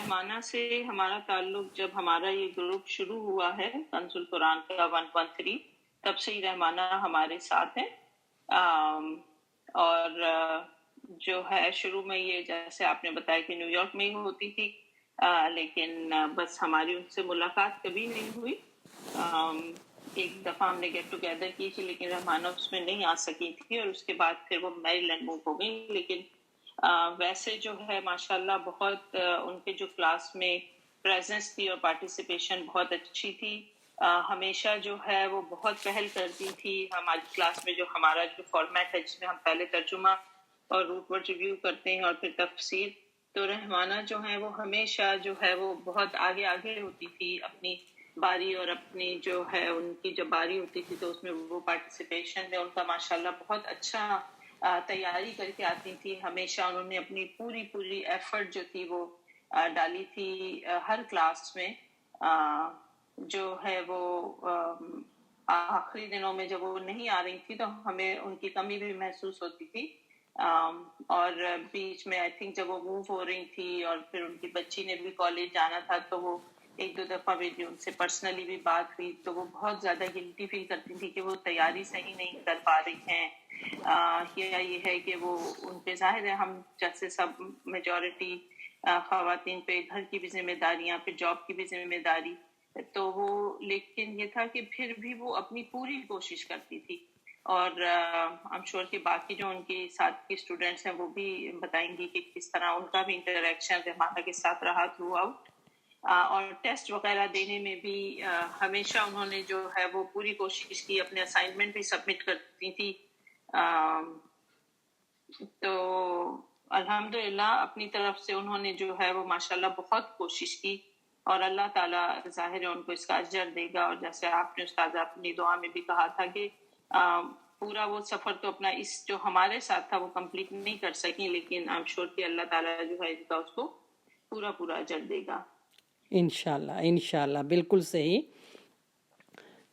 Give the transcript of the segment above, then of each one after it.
رحمانہ سے ہمارا تعلق جب ہمارا یہ گروپ شروع ہوا ہے کنز القرآن کا 113، تب سے ہی رحمانہ ہمارے ساتھ ہے. اور جو ہے شروع میں یہ جیسے آپ نے بتایا کہ نیو یارک میں ہی ہوتی تھی، لیکن بس ہماری ان سے ملاقات کبھی نہیں ہوئی. ایک دفعہ ہم نے گیٹ ٹوگیدر کی تھی لیکن رحمانہ اس میں نہیں آ سکی تھی، اور اس کے بعد پھر وہ میری لینڈ موو ہو گئی. لیکن ویسے جو ہے ماشاءاللہ بہت ان کے جو کلاس میں پریزنس تھی اور پارٹیسپیشن بہت اچھی تھی. ہمیشہ جو ہے وہ بہت پہل کرتی تھی ہماری کلاس میں. جو ہمارا جو فارمیٹ ہے جس میں ہم پہلے ترجمہ اور روٹ ورڈ ریویو کرتے ہیں اور پھر تفسیر، تو رحمانہ جو ہے وہ ہمیشہ جو ہے وہ بہت آگے آگے ہوتی تھی اپنی باری، اور اپنی جو ہے ان کی جب باری ہوتی تھی تو اس میں وہ پارٹیسپیشن میں ان کا ماشاءاللہ بہت اچھا تیاری کر کے آتی تھی. ہمیشہ انہوں نے اپنی پوری ایفرٹ جو تھی وہ ڈالی تھی ہر کلاس میں. جو ہے وہ آخری دنوں میں جب وہ نہیں آ رہی تھی تو ہمیں ان کی کمی بھی محسوس ہوتی تھی. اور بیچ میں آئی تھنک جب وہ موو ہو رہی تھی اور پھر ان کی بچی نے بھی کالج جانا تھا تو وہ ایک دو دفعہ بھی ان سے پرسنلی بھی بات ہوئی تو وہ بہت زیادہ گلٹی فیل کرتی تھی کہ وہ تیاری صحیح نہیں کر پا رہی ہیں. یا یہ ہے کہ وہ ان پہ ظاہر ہے ہم جیسے سب میجورٹی خواتین پہ گھر کی بھی ذمہ داریاں، پھر جاب کی بھی ذمہ داری، تو وہ لیکن یہ تھا کہ پھر بھی وہ اپنی پوری کوشش کرتی تھی. اور I'm sure کہ باقی جو ان کے ساتھ کے اسٹوڈینٹس ہیں وہ بھی بتائیں گی کہ کس طرح ان کا بھی انٹریکشن رحمانہ کے ساتھ رہا تھرو آؤٹ. اور ٹیسٹ وغیرہ دینے میں بھی ہمیشہ انہوں نے جو ہے وہ پوری کوشش کی. اپنے اسائنمنٹ بھی سبمٹ کرتی تھی. تو الحمدللہ اپنی طرف سے انہوں نے جو ہے وہ ماشاءاللہ بہت کوشش کی، اور اللہ تعالیٰ ظاہر ہے ان کو اس کا اجر دے گا. اور جیسے آپ نے استاد اپنی دعا میں بھی کہا تھا کہ پورا وہ سفر تو اپنا اس جو ہمارے ساتھ تھا وہ کمپلیٹ نہیں کر سکی، لیکن I'm sure کہ اللہ تعالیٰ جو ہے اس کا اس کو پورا اجر دے گا انشاءاللہ بالکل صحیح.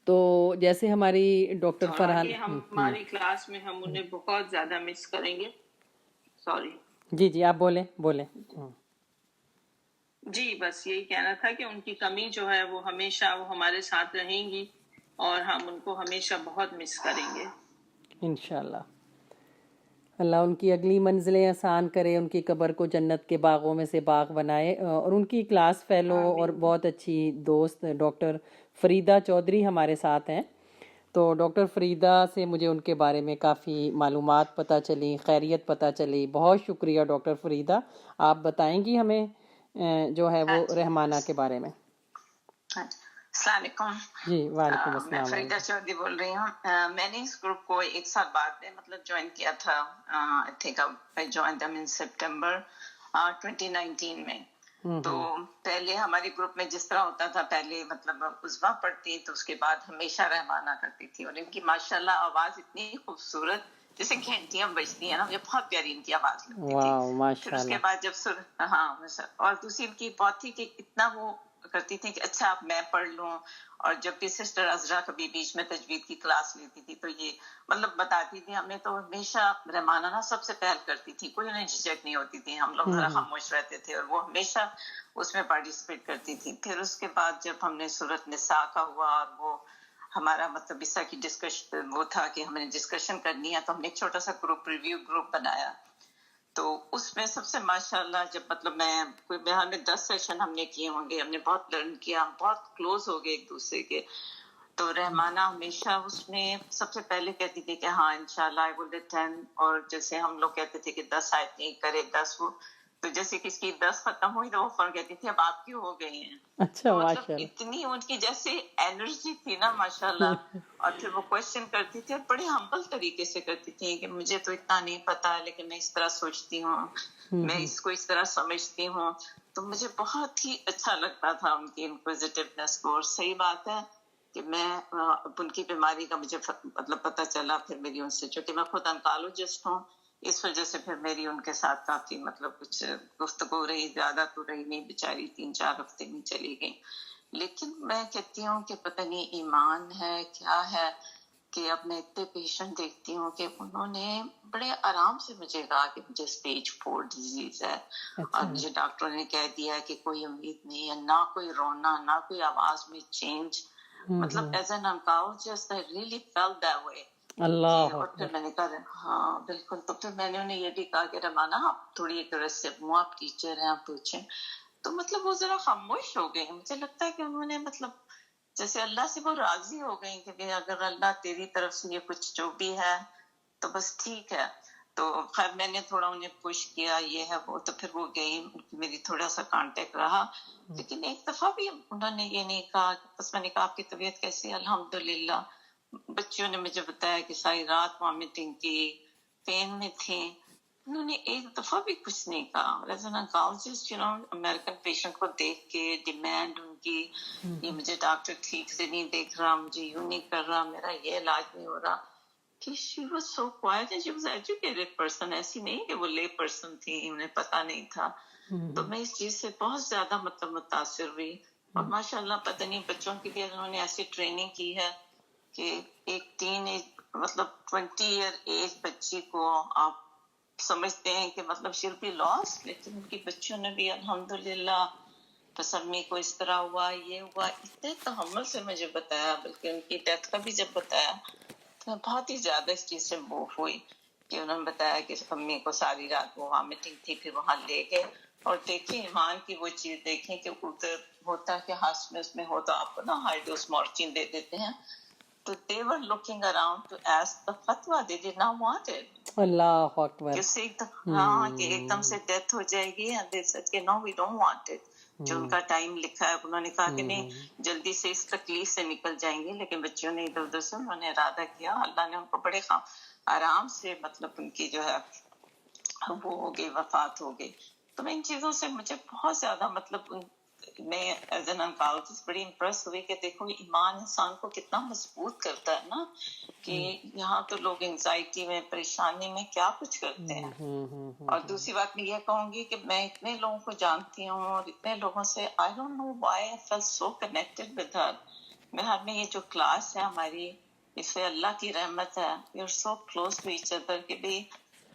تو جیسے ہماری ڈاکٹر فرحان ہماری کلاس میں ہم انہیں بہت زیادہ مس کریں گے. سوری جی آپ بولیں. جی بس یہی کہنا تھا کہ ان کی کمی جو ہے وہ ہمیشہ وہ ہمارے ساتھ رہیں گی اور ہم ان کو ہمیشہ بہت مس کریں گے انشاءاللہ. اللہ ان کی اگلی منزلیں آسان کرے، ان کی قبر کو جنت کے باغوں میں سے باغ بنائے. اور ان کی کلاس فیلو اور بہت اچھی دوست ڈاکٹر فریدہ چودھری ہمارے ساتھ ہیں. تو ڈاکٹر فریدہ سے مجھے ان کے بارے میں کافی معلومات پتہ چلی، خیریت پتہ چلی. بہت شکریہ ڈاکٹر فریدہ. آپ بتائیں گی ہمیں جو ہے وہ رحمانہ کے بارے میں؟ السلام علیکم. جی وعلیکم السلام. میں فریدہ چودھری بول رہی ہوں. میں نے اس گروپ کو 1 سال بعد میں جوائن کیا تھا. I think I join them in September 2019 میں. تو پہلے ہمارے گروپ میں جس طرح ہوتا تھا، پہلے عظمیٰ پڑھتی تو اس کے بعد ہمیشہ رحمانہ کرتی تھی. اور ان کی ماشاءاللہ آواز اتنی خوبصورت، جیسے گھنٹیاں بجتی ہیں نا، مجھے بہت پیاری ان کی آواز لگتی تھی. پھر اس کے بعد جب اور دوسری ان کی بات تھی کہ اتنا وہ کرتی تھی کہ اچھا اب میں پڑھ لوں. اور جب بھی سسٹر عذرا کبھی بیچ میں تجوید کی کلاس لیتی تھی تو یہ بتاتی تھی ہمیں، تو ہمیشہ رحمانہ نا سب سے پہل کرتی تھی، کوئی انہیں جھجک نہیں ہوتی تھی. ہم لوگ ذرا خاموش رہتے تھے اور وہ ہمیشہ اس میں پارٹیسپیٹ کرتی تھی. پھر اس کے بعد جب ہم نے سورۃ نساء کا ہوا اور وہ ہمارا اس کی ڈسکشن وہ تھا کہ ہم نے ڈسکشن کرنی ہے، تو ہم نے ایک چھوٹا سا ریویو گروپ بنایا. تو اس میں سب سے ماشاءاللہ جب میں کوئی بہار میں 10 سیشن ہم نے کیے ہوں گے، ہم نے بہت لرن کیا، ہم بہت کلوز ہو گئے ایک دوسرے کے. تو رحمانہ ہمیشہ اس میں سب سے پہلے کہتی تھی کہ ہاں انشاءاللہ I will attend. اور جیسے ہم لوگ کہتے تھے کہ 10 آیتیں کرے 10 وہ، تو جیسے کس کی 10 ختم ہوئی تو وہ فون کہتی تھی اب آپ کی ہو گئی ہیں. اچھا ماشاءاللہ، اتنی ان کی جیسے انرجی تھی نا ماشاءاللہ. اور پھر وہ کوشچن کرتی تھی اور بڑے ہمبل طریقے سے کرتی تھی کہ مجھے تو اتنا نہیں پتا لیکن میں اس طرح سوچتی ہوں، میں اس کو اس طرح سمجھتی ہوں. تو مجھے بہت ہی اچھا لگتا تھا ان کی انکوزیٹیونیس کو. اور صحیح بات ہے کہ میں ان کی بیماری کا مجھے پتہ چلا پھر میری ان سے، چونکہ میں خود انکالوجسٹ ہوں، اس وجہ سے پھر میری ان کے ساتھ کافی کچھ گفتگو رہی، زیادہ تو رہی نہیں، بیچاری 3-4 ہفتے میں چلی گئی. لیکن میں کہتی ہوں کہ پتہ نہیں ایمان ہے کیا ہے کہ اب میں اتنے پیشنٹ دیکھتی ہوں کہ انہوں نے بڑے آرام سے مجھے کہا کہ مجھے اسٹیج 4 ڈیزیز ہے، اور مجھے ڈاکٹروں نے کہہ دیا کہ کوئی امید نہیں ہے، نہ کوئی رونا، نہ کوئی آواز میں چینج. مطلب as an oncologist I really felt that way. اللہ اور پھر میں نے کہا ہاں بالکل. تو پھر میں نے انہیں یہ بھی کہا کہ رمانہ آپ تھوڑی اگریسو ہوں، آپ ٹیچر ہیں، آپ پوچھیں. تو مطلب وہ ذرا خاموش ہو گئے. مجھے لگتا ہے کہ انہوں نے مطلب جیسے اللہ سے وہ راضی ہو گئی کہ اگر اللہ تیری طرف سے یہ کچھ جو بھی ہے تو بس ٹھیک ہے. تو خیر میں نے تھوڑا انہیں پش کیا یہ ہے وہ، تو پھر وہ گئی، میری تھوڑا سا کانٹیکٹ رہا. لیکن ایک دفعہ بھی انہوں نے یہ نہیں کہا. بس میں نے کہا آپ کی طبیعت کیسی ہے؟ الحمدللہ. بچیوں نے مجھے بتایا کہ ساری رات وامٹنگ کی، پین میں تھے. انہوں نے ایک دفعہ بھی کچھ نہیں کہا. As an oncologist American patient کو دیکھ کے ڈیمانڈ ان کی، یہ مجھے ڈاکٹر ٹھیک سے نہیں دیکھ رہا، مجھے یوں نہیں کر رہا، میرا یہ علاج نہیں ہو رہا. کہ she was so quiet and she was educated person. ایسی نہیں کہ وہ lay person تھی، انہیں پتہ نہیں تھا. تو میں اس چیز سے بہت زیادہ مطلب متاثر ہوئی. اور ماشاء اللہ پتہ نہیں بچوں کے لیے انہوں نے ایسی ٹریننگ کی ہے کہ ایک ٹین ایج مطلب 20 ایئر ایج بچی کو آپ سمجھتے ہیں کہ مطلب she'll be lost، لیکن ان کی بچیوں نے بھی الحمدللہ بس امی کو اس طرح ہوا، یہ ہوا، اتنے تحمل سے مجھے بتایا. بلکہ ان کی ڈیتھ کا بھی جب بتایا تو میں بہت ہی زیادہ اس چیز سے موو ہوئی کہ انہوں نے بتایا کہ امی کو ساری رات وہ وامٹنگ تھی، پھر وہاں لے گئے. اور دیکھیں ایمان کی وہ چیز دیکھیں کہ ادھر ہوتا کہ ہاسپٹلس میں ہو تو آپ کو نا ہائی ڈوز مورفین دے دیتے ہیں. تو they were looking around to ask the fatwa. They did not want it. اللہ اکبر. کہ سے ہاں کہ ایک دم سے ڈیتھ ہو جائے گی. and they said کہ no we don't want it. جو ان کا ٹائم لکھا ہے انہوں نے کہا کہ نہیں جلدی سے اس تکلیف سے نکل جائیں گے. لیکن بچوں نے ادھر ادھر سے انہوں نے ارادہ کیا. اللہ نے ان کو بڑے آرام سے مطلب ان کی جو ہے وہ ہو گئی، وفات ہو گئی. تو میں ان چیزوں سے مجھے بہت زیادہ مطلب میں ایز این oncologist بڑی امپریس ہوئی کہ دیکھو ایمان انسان کو کتنا مضبوط کرتا ہے نا. کہ یہاں تو لوگ انزائٹی میں، پریشانی میں کیا کچھ کرتے ہیں. اور دوسری بات میں یہ کہوں گی کہ میں اتنے لوگوں کو جانتی ہوں اور اتنے لوگوں سے I don't know why I felt so connected with her. بہار میں یہ جو کلاس ہے ہماری، اس پہ اللہ کی رحمت ہے. We are so close to each other کہ بھی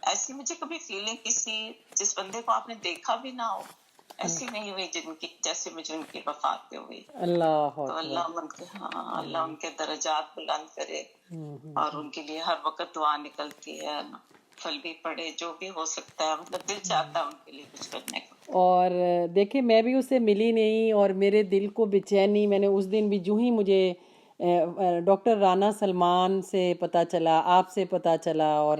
ایسی مجھے کبھی فیلنگ کسی جس بندے کو آپ نے دیکھا بھی نہ ہو ایسی نہیں ہوئی جن کی جیسے مجھے ان کی وفات پہ ہوئی. اللہ تو اللہ ان کے اللہ ان کے درجات بلند کرے. اور ان کے لیے ہر وقت دعا نکلتی ہے، پھل بھی پڑے، جو بھی ہو سکتا ہے. مطلب دل چاہتا ہے ان کے لیے کچھ کرنے کا. اور دیکھیں میں بھی اسے ملی نہیں اور میرے دل کو بے چینی. میں نے اس دن بھی جو ہی مجھے ڈاکٹر رانا سلمان سے پتہ چلا، آپ سے پتہ چلا، اور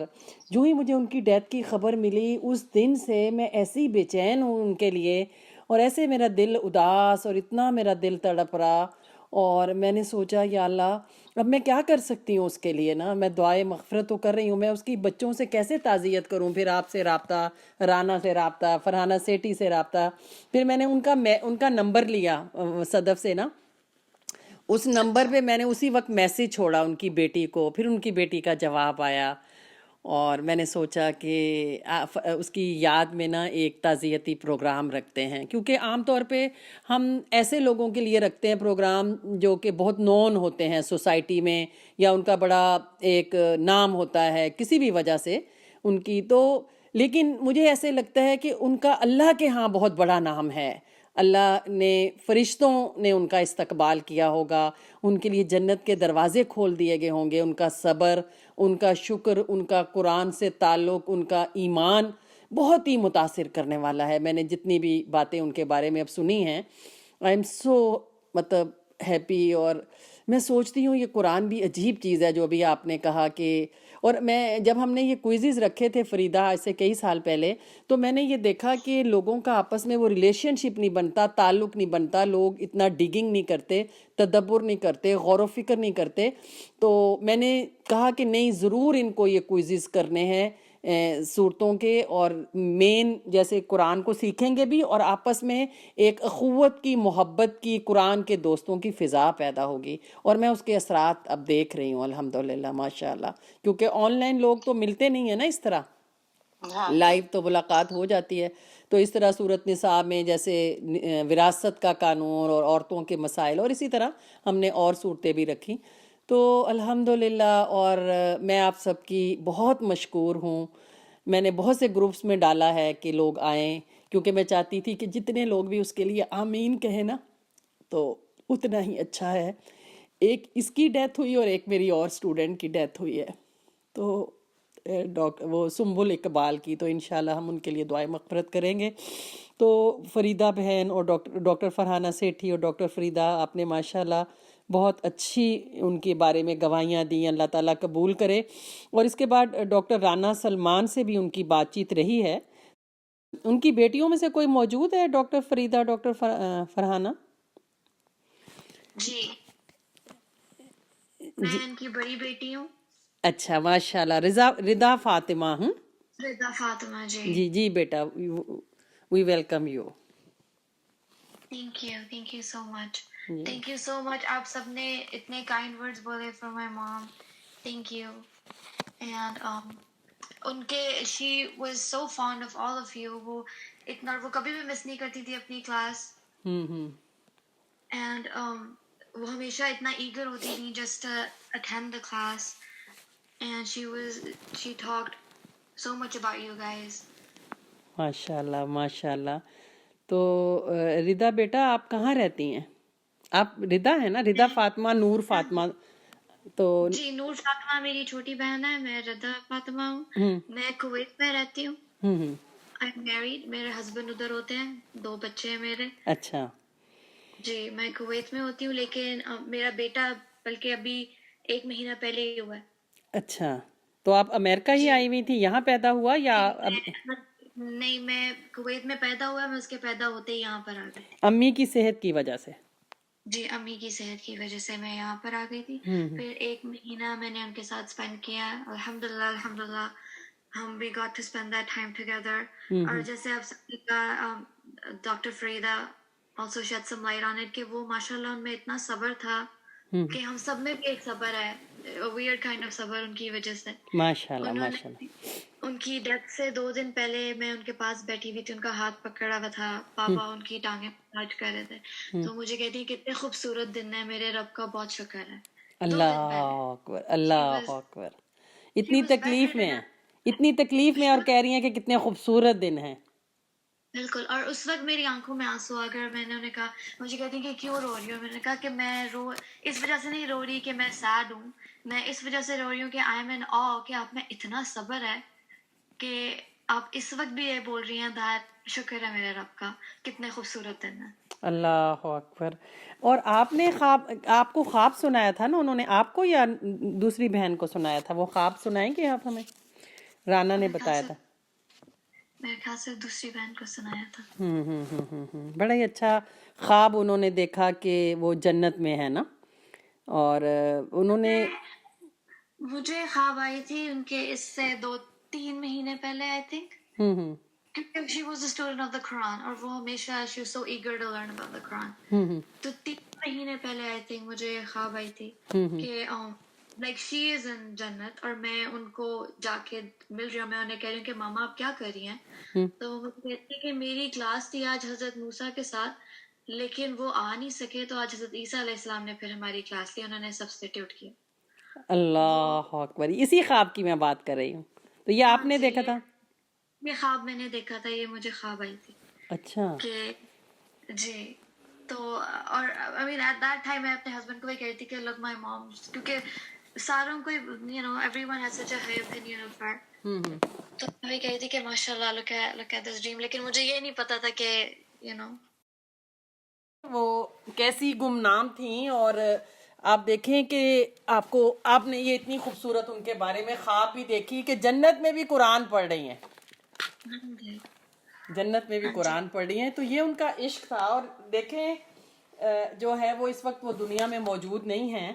جو ہی مجھے ان کی ڈیتھ کی خبر ملی اس دن سے میں ایسی بے چین ہوں ان کے لیے، اور ایسے میرا دل اداس اور اتنا میرا دل تڑپ رہا. اور میں نے سوچا یا اللہ اب میں کیا کر سکتی ہوں اس کے لیے نا. میں دعائے مغفرت تو کر رہی ہوں، میں اس کی بچوں سے کیسے تعزیت کروں. پھر آپ سے رابطہ، رانا سے رابطہ، فرحانہ سیٹھی سے رابطہ. پھر میں نے ان کا نمبر لیا صدف سے نا. اس نمبر پہ میں نے اسی وقت میسیج چھوڑا ان کی بیٹی کو. پھر ان کی بیٹی کا جواب آیا اور میں نے سوچا کہ اس کی یاد میں نا ایک تعزیتی پروگرام رکھتے ہیں. کیونکہ عام طور پہ ہم ایسے لوگوں کے لیے رکھتے ہیں پروگرام جو کہ بہت نون ہوتے ہیں سوسائٹی میں، یا ان کا بڑا ایک نام ہوتا ہے کسی بھی وجہ سے ان کی. تو لیکن مجھے ایسے لگتا ہے کہ ان کا اللہ کے ہاں بہت بڑا نام ہے. اللہ نے، فرشتوں نے ان کا استقبال کیا ہوگا، ان کے لیے جنت کے دروازے کھول دیے گئے ہوں گے. ان کا صبر، ان کا شکر، ان کا قرآن سے تعلق، ان کا ایمان بہت ہی متاثر کرنے والا ہے. میں نے جتنی بھی باتیں ان کے بارے میں اب سنی ہیں آئی ایم سو مطلب ہیپی. اور میں سوچتی ہوں یہ قرآن بھی عجیب چیز ہے جو ابھی آپ نے کہا کہ. اور میں جب ہم نے یہ کوئزز رکھے تھے فریدہ آج سے کئی سال پہلے، تو میں نے یہ دیکھا کہ لوگوں کا آپس میں وہ ریلیشن شپ نہیں بنتا، تعلق نہیں بنتا. لوگ اتنا ڈگنگ نہیں کرتے، تدبر نہیں کرتے، غور و فکر نہیں کرتے. تو میں نے کہا کہ نہیں، ضرور ان کو یہ کوئزز کرنے ہیں صورتوں کے، اور مین جیسے قرآن کو سیکھیں گے بھی، اور آپس میں ایک اخوت کی، محبت کی، قرآن کے دوستوں کی فضا پیدا ہوگی. اور میں اس کے اثرات اب دیکھ رہی ہوں الحمدللہ ماشاء اللہ. کیونکہ آن لائن لوگ تو ملتے نہیں ہیں نا اس طرح، لائیو تو ملاقات ہو جاتی ہے. تو اس طرح سورۃ نساء میں جیسے وراثت کا قانون اور عورتوں کے مسائل، اور اسی طرح ہم نے اور صورتیں بھی رکھی. تو الحمدللہ، اور میں آپ سب کی بہت مشکور ہوں. میں نے بہت سے گروپس میں ڈالا ہے کہ لوگ آئیں، کیونکہ میں چاہتی تھی کہ جتنے لوگ بھی اس کے لیے آمین کہیں نا تو اتنا ہی اچھا ہے. ایک اس کی ڈیتھ ہوئی اور ایک میری اور اسٹوڈنٹ کی ڈیتھ ہوئی ہے، تو وہ سنبل اقبال کی، تو انشاءاللہ ہم ان کے لیے دعائیں مغفرت کریں گے. تو فریدہ بہن اور ڈاکٹر فرحانہ سیٹھی اور ڈاکٹر فریدہ، آپ نے ماشاءاللہ بہت اچھی ان کے بارے میں گواہیاں دیں، اللہ تعالیٰ قبول کرے. اور اس کے بعد ڈاکٹر رانا سلمان سے بھی ان کی بات چیت رہی ہے. ان کی بیٹیوں میں سے کوئی موجود ہے، ڈاکٹر فریدہ، ڈاکٹر فرحانہ؟ جی میں ان کی بڑی بیٹی ہوں. اچھا، ماشاءاللہ. رضا فاطمہ. رضا فاطمہ. جی جی جی بیٹا، we welcome you. Thank you so much. Thank you so much. آپ سب نے اتنے کائنڈ ورڈز بولے for my mom. Thank you. And ان کے she was so fond of all of you. وہ کبھی بھی مس نہیں کرتی تھی اپنی کلاس. اینڈ وہ ہمیشہ اتنا ایگر ہوتی تھی just attend the class. And she talked so much about you guys. ماشاء اللہ ماشاء اللہ. تو ردا بیٹا، آپ کہاں رہتی ہیں؟ آپ ردا ہے نا؟ ردا فاطمہ، نور فاطمہ. تو جی، نور فاطمہ میری چھوٹی بہن ہے. میں ردا فاطمہ ہوں. میں کویت میں رہتی ہوں. I am married. میرے ہسبینڈ ادھر ہوتے ہیں، 2 بچے ہیں میرے. اچھا. جی میں کویت میں ہوتی ہوں، لیکن میرا بیٹا بلکہ ابھی 1 مہینہ پہلے ہی ہوا ہے. اچھا، تو آپ امریکہ ہی آئی ہوئی تھی، یہاں پیدا ہوا یا؟ نہیں، میں کویت میں پیدا ہوا. میں اس کے پیدا ہوتے ہی یہاں پر آ گئی. امی کی صحت کی وجہ سے؟ جی، امی کی صحت کی وجہ سے میں یہاں پر آ گئی تھی. پھر 1 مہینہ میں نے ان کے ساتھ اسپینڈ کیا. الحمدللہ ہم we got to spend that time together. اور جیسے آپ سب کا doctor Farida also shed some light on it کہ وہ ماشاءاللہ ان میں اتنا صبر تھا کہ ہم سب میں بھی ایک صبر ہے، weird kind of صبر ان کی وجہ سے. ماشاءاللہ انہوں ماشاءاللہ. نے ان کی ڈیتھ سے 2 دن پہلے میں ان کے پاس بیٹھی ہوئی تھی، ان کا ہاتھ پکڑا ہوا تھا، پاپا ان کی ٹانگیں مساج کر رہے تھے. تو مجھے کہتی کتنے خوبصورت دن ہے، میرے رب کا بہت شکر ہے. 2 دن اللہ پہلے اکبر، اللہ اکبر. اتنی تکلیف میں ہیں، اتنی تکلیف میں، اور کہہ رہی ہیں کہ کتنے خوبصورت دن ہیں. بالکل. اور اس وقت میری آنکھوں میں آنسو آ گئے. میں نے انہیں کہا، مجھے کہتی ہیں کہ کیوں رو رہی ہو؟ میں نے کہا کہ میں اس وجہ سے نہیں رو رہی کہ میں سیڈ ہوں، میں اس وجہ سے رو رہی ہوں کہ آئی ایم ان آ کہ آپ میں اتنا صبر ہے کہ آپ اس وقت بھی یہ بول رہی ہیں دیٹ شکر ہے میرے رب کا، کتنے خوبصورت دن ہیں. اللہ اکبر. اور آپ کو خواب سنایا تھا نا انہوں نے، آپ کو یا دوسری بہن کو سنایا تھا؟ وہ خواب سنائیں گے آپ ہمیں؟ رانا نے بتایا تھا. میرے خیال سے دوسری بہن کو سنایا تھا. بڑا ہی اچھا خواب انہوں نے دیکھا کہ وہ جنت میں ہے نا. اور انہوں نے مجھے خواب آئی تھی ان کے اس سے 2-3 مہینے پہلے آئی تھنک. کیونکہ she was a student of the Quran اور وہ ہمیشہ she was so eager to learn about the Quran. تو 3 مہینے پہلے آئی تھنک مجھے خواب آئی تھی کہ like she is in جنت اور میں ان کو جا کے مل رہی ہوں. میں انہیں کہہ رہی ہوں کہ ماما آپ کیا کر رہی ہیں؟ تو وہ کہتی ہیں کہ میری کلاس تھی آج حضرت موسیٰ کے ساتھ، لیکن وہ آ نہیں سکے تو آج حضرت عیسیٰ علیہ السلام نے پھر ہماری کلاس لی، انہوں نے سبسٹیٹیوٹ کیا. اللہ اکبر. اسی خواب کی میں بات کر رہی ہوں. تو یہ آپ نے دیکھا تھا؟ یہ خواب میں نے دیکھا تھا، یہ مجھے خواب آئی تھی. اچھا. کہ جی تو اور I mean at that time میں اپنے ہسبینڈ کو بھی کہہ رہی تھی کہ look my mom، کیونکہ ساروں کو you know everyone has such a high opinion of her. تو میں بھی کہہ رہی تھی کہ ماشاء اللہ look at this dream. لیکن مجھے یہ نہیں پتا تھا کہ you know وہ کیسی گمنام تھیں. اور آپ دیکھیں کہ آپ نے یہ اتنی خوبصورت ان کے بارے میں خواب بھی دیکھی کہ جنت میں بھی قرآن پڑھ رہی ہیں، جنت میں بھی قرآن پڑھ رہی ہیں. تو یہ ان کا عشق تھا. اور دیکھیں جو ہے وہ اس وقت وہ دنیا میں موجود نہیں ہیں،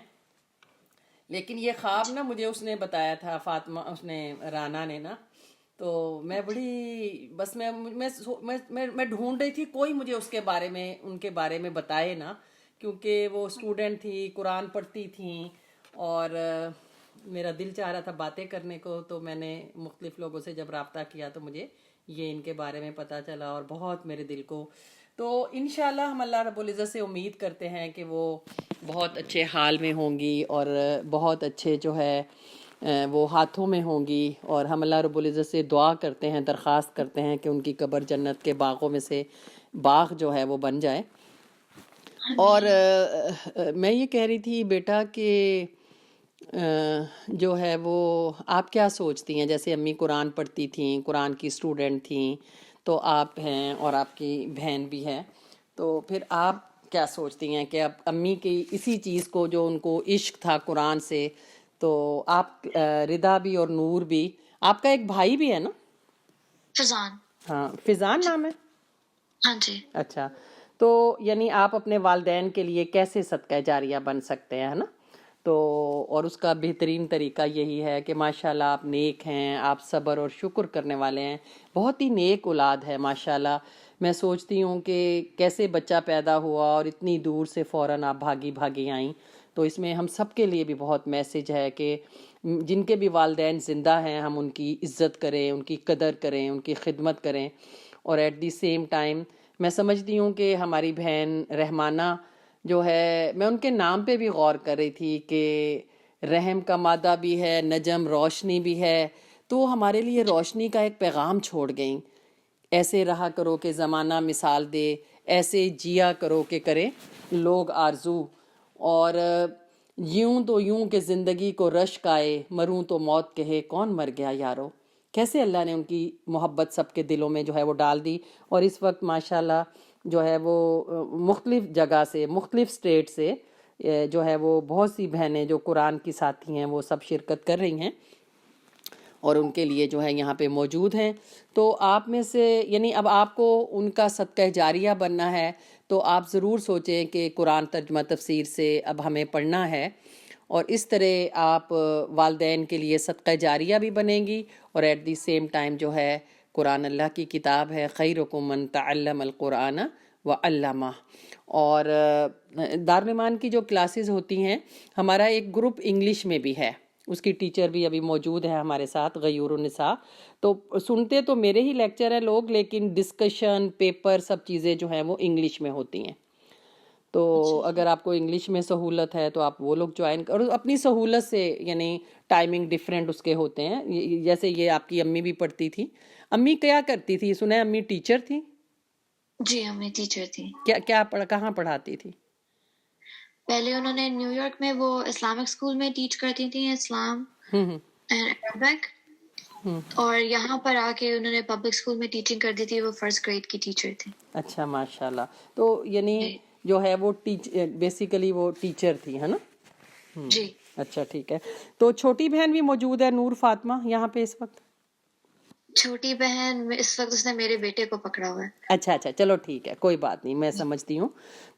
لیکن یہ خواب نا مجھے اس نے بتایا تھا، فاطمہ، اس نے، رانا نے نا. تو میں بڑی بس میں ڈھونڈ رہی تھی کوئی مجھے اس کے بارے میں، ان کے بارے میں بتائے نا، کیونکہ وہ اسٹوڈنٹ تھی، قرآن پڑھتی تھیں، اور میرا دل چاہ رہا تھا باتیں کرنے کو. تو میں نے مختلف لوگوں سے جب رابطہ کیا تو مجھے یہ ان کے بارے میں پتہ چلا، اور بہت میرے دل کو تو انشاءاللہ ہم اللہ رب العزت سے امید کرتے ہیں کہ وہ بہت اچھے حال میں ہوں گی اور بہت اچھے جو ہے وہ ہاتھوں میں ہوں گی، اور ہم اللہ رب العزت سے دعا کرتے ہیں، درخواست کرتے ہیں کہ ان کی قبر جنت کے باغوں میں سے باغ جو ہے وہ بن جائے۔ اور میں یہ کہہ رہی تھی بیٹا کہ جو ہے وہ آپ کیا سوچتی ہیں، جیسے امی قرآن پڑھتی تھیں، قرآن کی اسٹوڈنٹ تھیں، تو آپ ہیں اور آپ کی بہن بھی ہے، تو پھر آپ کیا سوچتی ہیں کہ اب امی کی اسی چیز کو جو ان کو عشق تھا قرآن سے، تو آپ ردا بھی اور نور بھی، آپ کا ایک بھائی بھی ہے نا؟ فضان. ہاں، فضان نام ہے؟ ہاں جی. اچھا، تو یعنی آپ اپنے والدین کے لیے کیسے صدقہ جاریہ بن سکتے ہیں، ہے نا؟ تو اور اس کا بہترین طریقہ یہی ہے کہ ماشاءاللہ آپ نیک ہیں، آپ صبر اور شکر کرنے والے ہیں، بہت ہی نیک اولاد ہے ماشاءاللہ۔ میں سوچتی ہوں کہ کیسے بچہ پیدا ہوا اور اتنی دور سے فوراً آپ بھاگی آئیں، تو اس میں ہم سب کے لیے بھی بہت میسج ہے کہ جن کے بھی والدین زندہ ہیں ہم ان کی عزت کریں، ان کی قدر کریں، ان کی خدمت کریں، اور ایٹ دی سیم ٹائم میں سمجھتی ہوں کہ ہماری بہن رحمانہ جو ہے، میں ان کے نام پہ بھی غور کر رہی تھی کہ رحم کا مادہ بھی ہے، نجم روشنی بھی ہے، تو ہمارے لیے روشنی کا ایک پیغام چھوڑ گئیں، ایسے رہا کرو کہ زمانہ مثال دے، ایسے جیا کرو کہ کرے لوگ آرزو، اور یوں تو یوں کہ زندگی کو رشک آئے، مروں تو موت کہے کون مر گیا یارو۔ کیسے اللہ نے ان کی محبت سب کے دلوں میں جو ہے وہ ڈال دی، اور اس وقت ماشاءاللہ جو ہے وہ مختلف جگہ سے، مختلف اسٹیٹ سے جو ہے وہ بہت سی بہنیں جو قرآن کی ساتھی ہیں وہ سب شرکت کر رہی ہیں اور ان کے لیے جو ہے یہاں پہ موجود ہیں۔ تو آپ میں سے یعنی اب آپ کو ان کا صدقہ جاریہ بننا ہے، تو آپ ضرور سوچیں کہ قرآن ترجمہ تفسیر سے اب ہمیں پڑھنا ہے، اور اس طرح آپ والدین کے لیے صدقہ جاریہ بھی بنیں گی، اور ایٹ دی سیم ٹائم جو ہے قرآن اللہ کی کتاب ہے، خیرکم من تعلم القرآن وعلمہ۔ اور دارالایمان کی جو کلاسز ہوتی ہیں، ہمارا ایک گروپ انگلش میں بھی ہے، اس کی ٹیچر بھی ابھی موجود ہے ہمارے ساتھ، غیور النساء، تو سنتے تو میرے ہی لیکچر ہیں لوگ، لیکن ڈسکشن پیپر سب چیزیں جو ہیں وہ انگلش میں ہوتی ہیں، تو اگر آپ کو انگلش میں سہولت ہے تو آپ وہ لوگ جوائن اور اپنی سہولت سے، یعنی ٹائمنگ ڈیفرنٹ اس کے ہوتے ہیں، جیسے یہ آپ کی امی بھی پڑھتی تھی۔ امی کیا کرتی تھی؟ سنا ہے امی ٹیچر تھی؟ جی امی ٹیچر تھی. کیا کہاں پڑھاتی تھی؟ پہلے انہوں نے نیو یارک میں وہ اسلامک اسکول میں ٹیچ کرتی تھیں، اسلام اینڈ عربک، اور یہاں پر آ کے انہوں نے پبلک اسکول میں ٹیچنگ کر دی تھی، وہ فرسٹ گریڈ کی ٹیچر تھی. اچھا ماشاءاللہ، تو یعنی جو ہے وہ بیسیکلی وہ ٹیچر تھی، ہے نا؟ جی. اچھا ٹھیک ہے، تو چھوٹی بہن بھی موجود ہے نور فاطمہ یہاں پہ اس وقت؟ چھوٹی بہن اس وقت اس نے میرے بیٹے کو پکڑا ہوا ہے. اچھا چلو ٹھیک ہے، کوئی بات نہیں، میں سمجھتی ہوں۔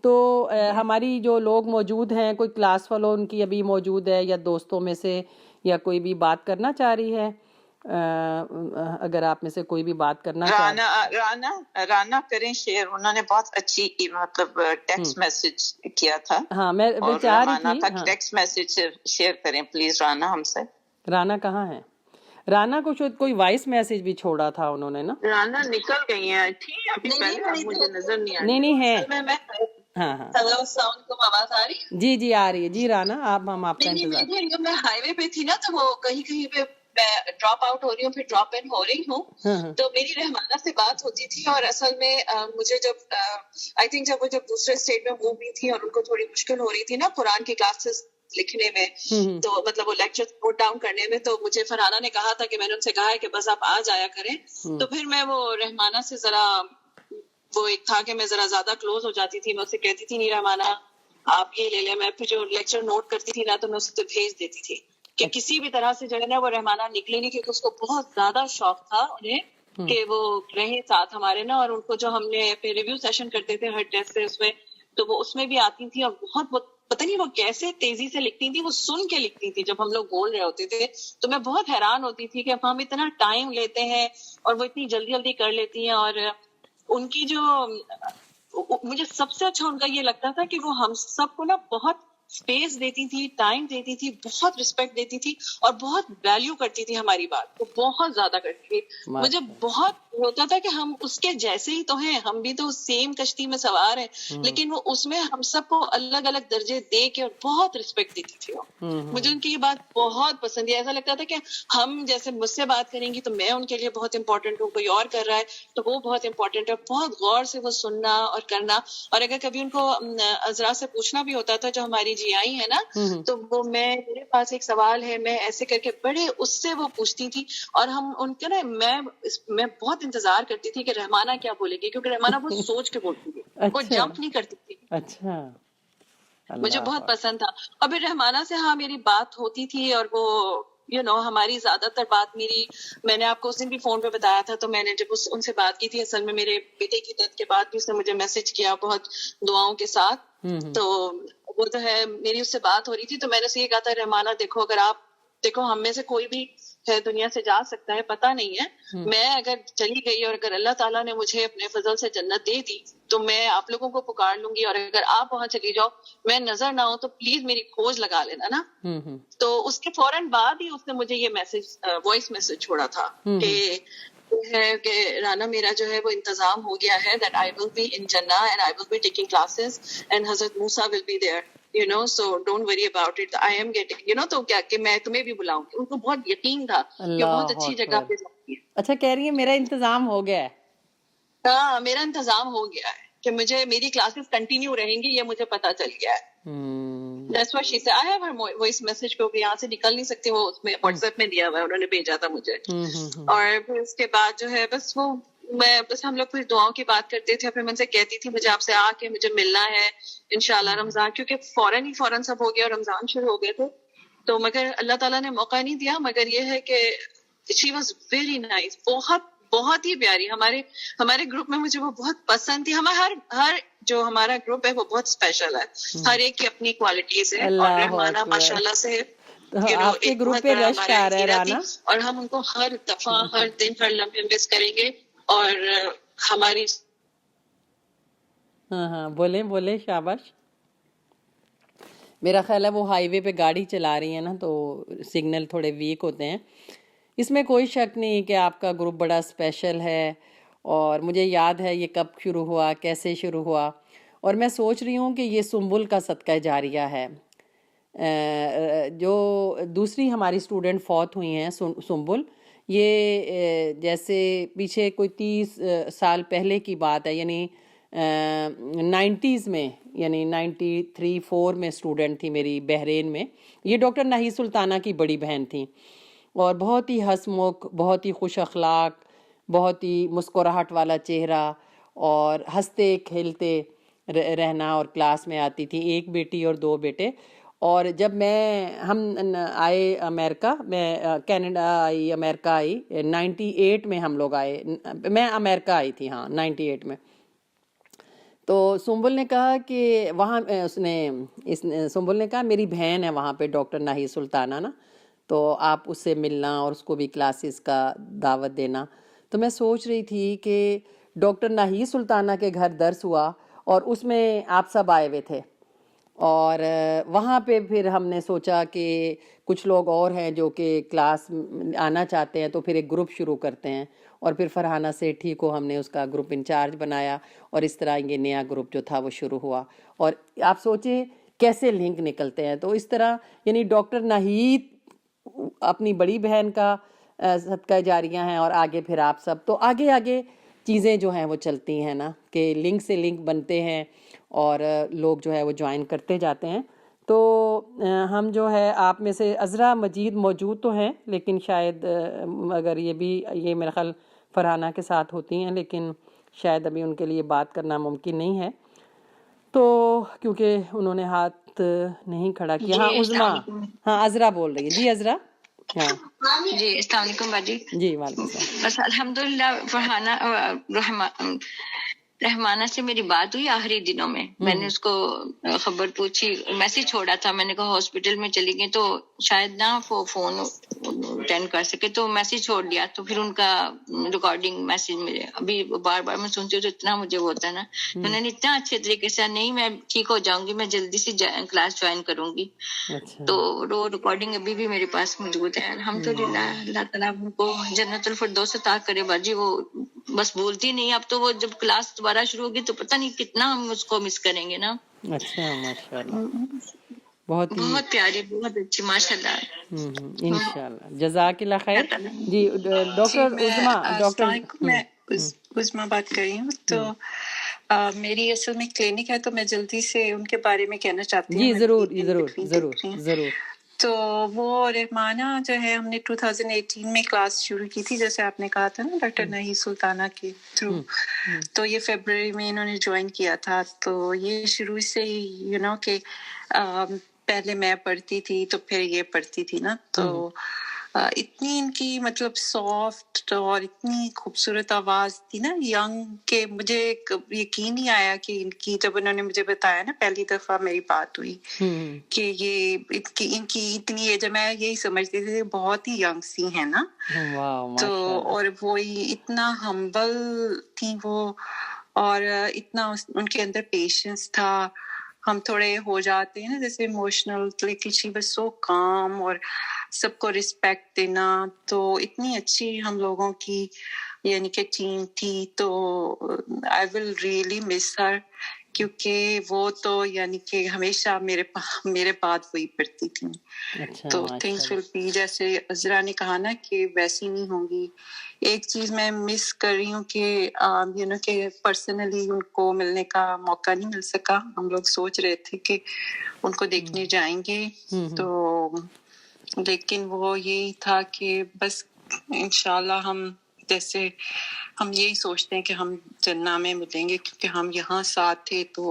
تو ہماری جو لوگ موجود ہیں، کوئی کلاس فیلو ان کی ابھی موجود ہے یا دوستوں میں سے، یا کوئی بھی بات کرنا چاہ رہی ہے؟ اگر آپ میں سے کوئی بھی بات کرنا رانا کریں شیئر، انہوں نے بہت اچھی مطلب ٹیکسٹ میسج کیا تھا۔ ہاں میں چاہ رہی تھی ٹیکسٹ میسج شیئر کریں پلیز رانا ہم سے۔ رانا کہاں ہے؟ رانا کو شاید کوئی وائس میسج بھی چھوڑا تھا انہوں نے نا؟ رانا نکل گئی ہیں، ٹھیک ابھی پہلے مجھے نظر نہیں آ رہی۔ نہیں ہے، ہاں ہیلو السلام علیکم، آواز آ رہی؟ جی آ رہی ہے جی رانا، ہم آپ کا انتظار۔ جب میں ہائی وے پہ تھی نا، تو وہ کہیں پہ میں ڈراپ آؤٹ ہو رہی ہوں، پھر ڈراپ ان ہو رہی ہوں، تو میری رحمانہ سے بات ہوتی تھی، اور اصل میں مجھے جب آئی تھنک جب وہ دوسرے اسٹیٹ میں موو ہوئی تھی اور ان کو تھوڑی مشکل ہو رہی تھی نا قرآن کی کلاسز لکھنے میں، تو مطلب وہ لیکچر نوٹ ڈاؤن کرنے میں، تو مجھے فرحانہ نے کہا تھا کہ میں نے ان سے کہا ہے کہ بس آپ آ جایا کریں، تو پھر میں وہ رحمانہ سے ذرا وہ ایک تھا کہ میں ذرا زیادہ کلوز ہو جاتی تھی، میں اسے کہتی تھی نہیں رحمانہ آپ یہ لے لیں، میں پھر جو لیکچر نوٹ کرتی تھی نا تو میں اسے بھیج دیتی تھی کہ کسی بھی طرح سے جو ہے نا وہ رحمانہ نکلے نہیں، کیونکہ اس کو بہت زیادہ شوق تھا انہیں کہ وہ رہیں ساتھ ہمارے نا، اور ان کو جو ہم نے پھر ریویو سیشن کرتے تھے ہر ٹیسٹ سے اس میں، تو وہ اس میں بھی آتی تھی، اور بہت پتہ نہیں وہ کیسے تیزی سے لکھتی تھی، وہ سن کے لکھتی تھی جب ہم لوگ بول رہے ہوتے تھے، تو میں بہت حیران ہوتی تھی کہ ہم اتنا ٹائم لیتے ہیں اور وہ اتنی جلدی جلدی کر لیتی ہیں، اور ان کی جو مجھے سب سے اچھا ان کا یہ لگتا تھا کہ وہ ہم سب کو نا بہت اسپیس دیتی تھی، ٹائم دیتی تھی، بہت رسپیکٹ دیتی تھی، اور بہت ویلیو کرتی تھی ہماری بات کو، بہت زیادہ کرتی تھی۔ مجھے بہت ہوتا تھا کہ ہم اس کے جیسے ہی تو ہیں, ہم بھی تو سیم کشتی میں سوار ہیں, لیکن وہ اس میں ہم سب کو الگ الگ درجے دے کے اور بہت رسپیکٹ دیتی تھی. مجھے ان کی یہ بات بہت پسند ہے. ایسا لگتا تھا کہ ہم جیسے مجھ سے بات کریں گی تو میں ان کے لیے بہت امپورٹنٹ ہوں, کوئی اور کر رہا ہے تو وہ بہت امپورٹنٹ ہے. بہت غور سے وہ سننا اور کرنا. اور اگر کبھی ان کو عذرا سے پوچھنا بھی ہوتا تھا, جو ہماری جی آئی ہے نا, تو وہ میرے پاس ایک سوال ہے, میں ایسے کر کے بڑے اس سے وہ پوچھتی تھی. اور ہم ان کے نا میں بہت انتظار کرتی تھی کہ رحمانہ کیا بولے گی, کیونکہ رحمانہ بہت سوچ کے بولتی تھی, وہ اچھا جمپ نہیں کرتی تھی. اچھا مجھے اللہ بہت پسند تھا. اور پھر رحمانہ سے ہاں میری بات ہوتی تھی, اور وہ ہماری زیادہ تر بات میری, میں نے آپ کو اس دن بھی فون پہ بتایا تھا, تو میں نے جب ان سے بات کی تھی, اصل میں میرے بیٹے کی ڈیتھ کے بعد بھی اس نے مجھے میسج کیا بہت دعاؤں کے ساتھ. تو وہ تو ہے, میری اس سے بات ہو رہی تھی, تو میں نے اسے یہ کہا تھا, رحمانہ دیکھو ہم میں سے کوئی بھی ہے دنیا سے جا سکتا ہے, پتہ نہیں ہے, میں اگر چلی گئی اور اگر اللہ تعالیٰ نے مجھے اپنے فضل سے جنت دے دی تو میں آپ لوگوں کو پکار لوں گی, اور اگر آپ وہاں چلی جاؤ میں نظر نہ ہوں تو پلیز میری کھوج لگا لینا نا. تو اس کے فوراً بعد ہی اس نے مجھے یہ میسج, وائس میسج چھوڑا تھا کہ رانا میرا جو ہے وہ انتظام ہو گیا ہے, that I will be in Jannah and I will be taking classes and Hazrat Musa will be there, so don't worry about it, I am getting, تو کیا کہ میں تمہیں بھی بلاؤں گی. ان کو بہت یقین تھا کہ بہت اللہ اچھی جگہ اکبر. پہ جاتی ہے. اچھا کہہ رہی ہیں میرا انتظام ہو گیا ہے. ہاں میرا انتظام ہو گیا ہے کہ میری کلاسز کنٹینیو رہیں گی, یہ مجھے پتا چل گیا ہے. That's what she said. I have her voice message, کیونکہ یہاں سے نکل نہیں سکتی, وہ اس میں واٹس ایپ میں دیا ہوا ہے, انہوں نے بھیجا تھا مجھے. اور پھر اس کے بعد جو ہے بس ہم لوگ پھر دعاؤں کی بات کرتے تھے. پھر میں ان سے کہتی تھی مجھے آپ سے آ کے مجھے ملنا ہے انشاءاللہ رمضان, کیونکہ فوراً سب ہو گیا اور رمضان شروع ہو گئے تھے. تو مگر اللہ تعالیٰ نے موقع نہیں دیا. مگر یہ ہے کہ she was very nice, بہت ہی پیاری. ہمارے گروپ میں مجھے وہ بہت پسند تھی. ہر جو ہمارا گروپ ہے وہ بہت اسپیشل ہے, ہر ایک کی اپنی کوالٹیز ہے. اور رحمانہ ماشاء اللہ سے آپ کے گروپ پہ رش آ رہا ہے رانا, اور ہم ان کو ہر دفعہ ہر دن ہر لمحے مس کریں گے. اور ہماری ہاں بولیں شاباش. میرا خیال ہے وہ ہائی وے پہ گاڑی چلا رہی ہیں نا, تو سگنل تھوڑے ویک ہوتے ہیں. اس میں کوئی شک نہیں کہ آپ کا گروپ بڑا اسپیشل ہے. اور مجھے یاد ہے یہ کب شروع ہوا, کیسے شروع ہوا, اور میں سوچ رہی ہوں کہ یہ سنبل کا صدقہ جاریہ ہے. جو دوسری ہماری اسٹوڈنٹ فوت ہوئی ہیں سنبل, یہ جیسے پیچھے کوئی 30 سال پہلے کی بات ہے, یعنی 90s میں, یعنی 93-4 میں اسٹوڈنٹ تھی میری بحرین میں. یہ ڈاکٹر ناہی سلطانہ کی بڑی بہن تھیں, اور بہت ہی ہنسمکھ, بہت ہی خوش اخلاق, بہت ہی مسکراہٹ والا چہرہ, اور ہنستے کھیلتے رہنا. اور کلاس میں آتی تھی, ایک بیٹی اور 2 بیٹے. اور جب ہم آئے امریکہ, میں کینیڈا آئی, امریکہ آئی 98 میں, ہم لوگ آئے, میں امریکہ آئی تھی ہاں 98 میں. تو سنبل نے کہا کہ وہاں سنبل نے کہا میری بہن ہے وہاں پہ ڈاکٹر ناہی سلطانہ نا, تو آپ اس سے ملنا اور اس کو بھی کلاسز کا دعوت دینا. تو میں سوچ رہی تھی کہ ڈاکٹر ناہی سلطانہ کے گھر درس ہوا, اور اس میں آپ سب آئے ہوئے تھے. اور وہاں پہ پھر ہم نے سوچا کہ کچھ لوگ اور ہیں جو کہ کلاس آنا چاہتے ہیں, تو پھر ایک گروپ شروع کرتے ہیں. اور پھر فرحانہ سیٹھی کو ہم نے اس کا گروپ انچارج بنایا, اور اس طرح یہ نیا گروپ جو تھا وہ شروع ہوا. اور آپ سوچیں کیسے لنک نکلتے ہیں. تو اس طرح یعنی ڈاکٹر ناہید اپنی بڑی بہن کا صدقہ جاریہ ہیں, اور آگے پھر آپ سب. تو آگے چیزیں جو ہیں وہ چلتی ہیں نا, کہ لنک سے لنک بنتے ہیں, اور لوگ جو ہے وہ جوائن کرتے جاتے ہیں. تو ہم جو ہے آپ میں سے عذرا مجید موجود تو ہیں, لیکن شاید اگر یہ میرا خیال فرحانہ کے ساتھ ہوتی ہیں, لیکن شاید ابھی ان کے لیے بات کرنا ممکن نہیں ہے, تو کیونکہ انہوں نے ہاتھ نہیں کھڑا کیا. ہاں عظما, ہاں عذرا بول رہی ہے. جی عذرا. ہاں جی السلام علیکم باجی. جی وعلیکم السلام. بس الحمدللہ فرحانہ رحمانہ سے میری بات ہوئی آخری دنوں میں. میں نے اس کو خبر پوچھی, میسج چھوڑا تھا, میں نے کہا ہاسپٹل میں چلی گئی تو شاید نہ فون اٹینڈ کر سکے, تو میسج چھوڑ دیا. تو پھر ان کا ریکارڈنگ میسج مجھے ابھی بار بار میں سنتی ہوں تو اتنا مجھے وہ ہوتا ہے نا. انہوں نے اتنا اچھے طریقے سے, نہیں میں ٹھیک ہو جاؤں گی, میں جلدی سے کلاس جوائن کروں گی. تو وہ ریکارڈنگ ابھی بھی میرے پاس موجود ہے. الحمدللہ اللہ تعالیٰ ان کو جنت الفردوس عطا کرے باجی. وہ بس بولتی نہیں. اب تو وہ جب کلاس دوبارہ شروع ہوگی تو پتہ نہیں کتنا ہم اس کو مس کریں گے نا. اچھا ماشاء اللہ، بہت ہی بہت پیاری، بہت اچھی، ماشاء اللہ. انشاءاللہ. جزاک اللہ خیر. جی جی ڈاکٹر میں عظما، السلام ڈاکٹر علیکم، میں عظما بات کر رہی ہوں. تو میری اصل میں کلینک ہے، تو میں جلدی سے ان کے بارے میں کہنا چاہتی ہوں. جی میں ضرور in ضرور between ضرور دیکھ رہی ہوں. ضرور. تو وہ رحمانہ جو ہے ہم نے 2018 میں کلاس شروع کی تھی، جیسے آپ نے کہا تھا نا ڈاکٹر نہی سلطانہ کے تھرو. تو یہ فیبرری میں انہوں نے جوائن کیا تھا. تو یہ شروع سے ہی کہ پہلے میں پڑھتی تھی تو پھر یہ پڑھتی تھی نا. تو اتنی ان کی مطلب سافٹ اور اتنی خوبصورت آواز تھی نا، ینگ، کہ مجھے یقین نہیں آیا کہ ان کی، جب انہوں نے مجھے بتایا نا پہلی دفعہ میری بات ہوئی کہ یہ ان کی اتنی ایج ہے، میں یہی سمجھتی تھی بہت ہی ینگ سی ہیں نا. واو تو ماشاء اللہ. اور وہی اتنا ہمبل تھی وہ، اور اتنا ان کے اندر پیشنس تھا. ہم تھوڑے ہو جاتے ہیں نا جیسے ایموشنل، لیکن شی واز سو کام، اور سب کو رسپیکٹ دینا. تو اتنی اچھی ہم لوگوں کی یعنی کہ ٹیم تھی. تو آئی ول ریئلی مس ہر، کیونکہ وہ تو یعنی کہ ہمیشہ میرے بعد وہی پڑھتی تھی. اچھا تو ماشاء تھنگس ول اللہ. بی، جیسے عذرا نے کہا نا کہ ویسی نہیں ہوں گی. ایک چیز میں مس کر رہی ہوں کہ کہ پرسنلی ان کو ملنے کا موقع نہیں مل سکا. ہم لوگ سوچ رہے تھے کہ ان کو دیکھنے جائیں گے، تو لیکن وہ یہی تھا کہ بس انشاءاللہ جیسے ہم یہی سوچتے ہیں کہ ہم جنہ میں ملیں گے، کیونکہ ہم یہاں ساتھ تھے. تو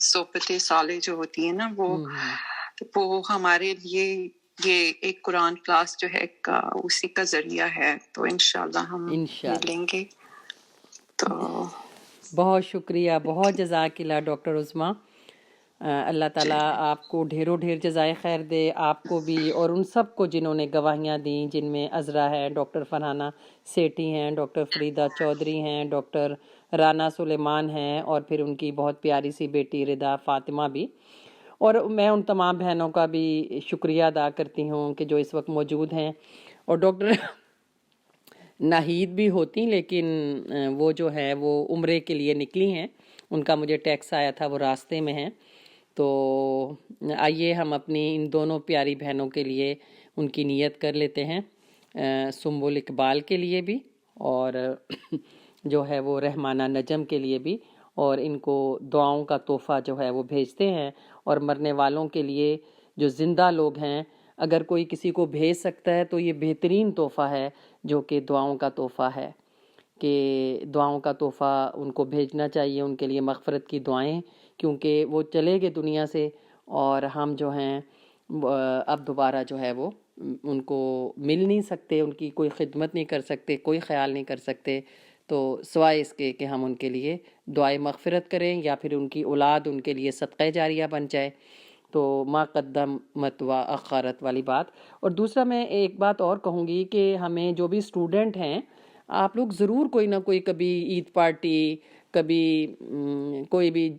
صحبت صالح جو ہوتی ہے نا، وہ ہمارے لیے یہ ایک قرآن کلاس جو ہے اسی کا ذریعہ ہے. تو انشاءاللہ ہم انشاءاللہ. ملیں گے. تو بہت شکریہ، بہت جزاک اللہ ڈاکٹر عظما. اللہ تعالیٰ آپ کو ڈھیروں ڈھیر جزائے خیر دے، آپ کو بھی اور ان سب کو جنہوں نے گواہیاں دیں، جن میں عذرا ہے، ڈاکٹر فرحانہ سیٹھی ہیں، ڈاکٹر فریدہ چودھری ہیں، ڈاکٹر رانا سلیمان ہیں، اور پھر ان کی بہت پیاری سی بیٹی ردا فاطمہ بھی. اور میں ان تمام بہنوں کا بھی شکریہ ادا کرتی ہوں کہ جو اس وقت موجود ہیں. اور ڈاکٹر ناہید بھی ہوتی، لیکن وہ جو ہے وہ عمرے کے لیے نکلی ہیں. ان کا مجھے ٹیکس آیا تھا، وہ راستے میں ہیں. تو آئیے ہم اپنی ان دونوں پیاری بہنوں کے لیے ان کی نیت کر لیتے ہیں، سنبل اقبال کے لیے بھی، اور جو ہے وہ رحمانہ نجم کے لیے بھی. اور ان کو دعاؤں کا تحفہ جو ہے وہ بھیجتے ہیں. اور مرنے والوں کے لیے جو زندہ لوگ ہیں، اگر کوئی کسی کو بھیج سکتا ہے تو یہ بہترین تحفہ ہے، جو کہ دعاؤں کا تحفہ ہے. کہ دعاؤں کا تحفہ ان کو بھیجنا چاہیے، ان کے لیے مغفرت کی دعائیں، کیونکہ وہ چلے گئے دنیا سے، اور ہم جو ہیں اب دوبارہ جو ہے وہ ان کو مل نہیں سکتے، ان کی کوئی خدمت نہیں کر سکتے، کوئی خیال نہیں کر سکتے. تو سوائے اس کے کہ ہم ان کے لیے دعائے مغفرت کریں، یا پھر ان کی اولاد ان کے لیے صدقہ جاریہ بن جائے. تو ما قدمت و اخرت والی بات. اور دوسرا میں ایک بات اور کہوں گی کہ ہمیں جو بھی اسٹوڈنٹ ہیں، آپ لوگ ضرور کوئی نہ کوئی، کبھی عید پارٹی، کبھی کوئی بھی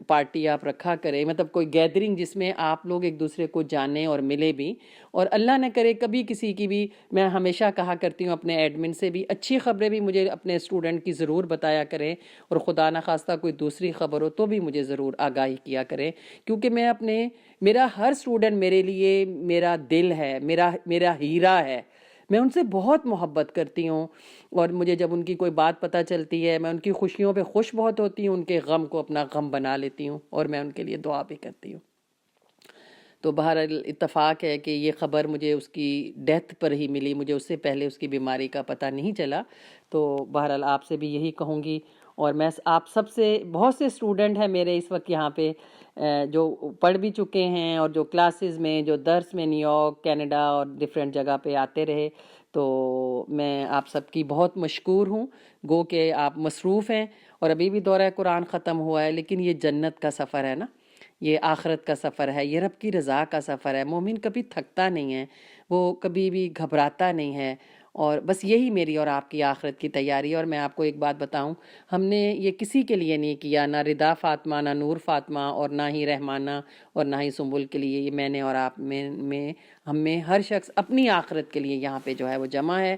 پارٹی آپ رکھا کریں، مطلب کوئی گیدرنگ جس میں آپ لوگ ایک دوسرے کو جانیں اور ملے بھی. اور اللہ نہ کرے کبھی کسی کی بھی، میں ہمیشہ کہا کرتی ہوں اپنے ایڈمن سے بھی، اچھی خبریں بھی مجھے اپنے اسٹوڈنٹ کی ضرور بتایا کریں، اور خدا نخواستہ کوئی دوسری خبر ہو تو بھی مجھے ضرور آگاہی کیا کریں. کیونکہ میں میرا ہر اسٹوڈنٹ میرے لیے میرا دل ہے، میرا ہیرا ہے. میں ان سے بہت محبت کرتی ہوں، اور مجھے جب ان کی کوئی بات پتہ چلتی ہے، میں ان کی خوشیوں پہ خوش بہت ہوتی ہوں، ان کے غم کو اپنا غم بنا لیتی ہوں، اور میں ان کے لیے دعا بھی کرتی ہوں. تو بہرحال اتفاق ہے کہ یہ خبر مجھے اس کی ڈیتھ پر ہی ملی، مجھے اس سے پہلے اس کی بیماری کا پتہ نہیں چلا. تو بہرحال آپ سے بھی یہی کہوں گی. اور میں آپ سب سے، بہت سے اسٹوڈنٹ ہیں میرے اس وقت یہاں پہ جو پڑھ بھی چکے ہیں، اور جو کلاسز میں، جو درس میں نیو یارک، کینیڈا اور ڈیفرنٹ جگہ پہ آتے رہے. تو میں آپ سب کی بہت مشکور ہوں. گو کہ آپ مصروف ہیں، اور ابھی بھی دورہ قرآن ختم ہوا ہے، لیکن یہ جنت کا سفر ہے نا، یہ آخرت کا سفر ہے، یہ رب کی رضا کا سفر ہے. مومن کبھی تھکتا نہیں ہے، وہ کبھی بھی گھبراتا نہیں ہے. اور بس یہی میری اور آپ کی آخرت کی تیاری. اور میں آپ کو ایک بات بتاؤں، ہم نے یہ کسی کے لیے نہیں کیا، نہ ردا فاطمہ، نہ نور فاطمہ، اور نہ ہی رحمانہ، اور نہ ہی سنبل کے لیے. یہ میں نے اور آپ میں ہم میں ہر شخص اپنی آخرت کے لیے یہاں پہ جو ہے وہ جمع ہے.